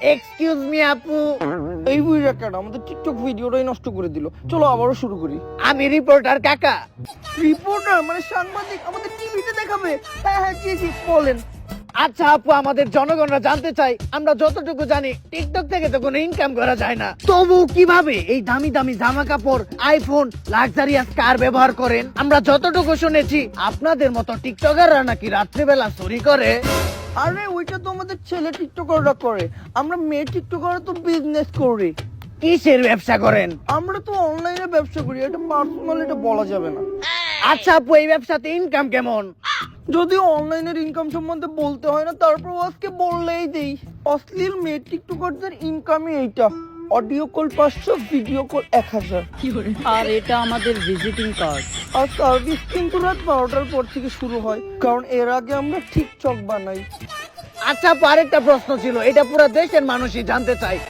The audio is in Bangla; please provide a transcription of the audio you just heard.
এক্সকিউজ মি আপু, এই বুইরা কেন আমাদের টিকটক ভিডিওটাই নষ্ট করে দিল। চলো আবারও শুরু করি। আমি রিপোর্টার কাকা। রিপোর্টার মানে সাংবাদিক, আমাদের টিভিতে দেখাবে? হ্যাঁ হ্যাঁ জি জি বলেন। আচ্ছা আপু, আমাদের জনগণরা জানতে চাই, আমরা যতটুকু জানি টিকটক থেকে তো কোনো ইনকাম করা যায় না, তবু কিভাবে এই দামি দামি জামা কাপড়, আইফোন, লাক্সারিয়াস কার ব্যবহার করেন? আমরা যতটুকু শুনেছি আপনাদের মতো টিকটকাররা নাকি রাত্রিবেলা চুরি করে। আরে ওইটা তো আমাদের ছেলে টিকটকাররা করে, আমরা মেয়ে টিকটকাররা তো বিজনেস করি। কিসের ব্যবসা করেন? আমরা তো অনলাইনে ব্যবসা করি, এটা পার্সোনাল, এটা বলা যাবে না। আচ্ছা আপু, এই ব্যবসাতে ইনকাম কেমন? যদি অনলাইনের ইনকাম সম্বন্ধে বলতে হয় না, তারপর আজকে বললেই দেই। অশ্লীল মেয়ে টিকটকারদের ইনকামই এইটা, অডিও কল 500, ভিডিও কল 1000। আর এটা আমাদের ভিজিটিং কার্ড। আর সার্ভিস কিন্তু রাত 12টার পর থেকে শুরু হয়, কারণ এর আগে আমরা টিকটক বানাই। আচ্ছা আপু, আরেকটা প্রশ্ন ছিল, এটা পুরো দেশের মানুষই জানতে চাই,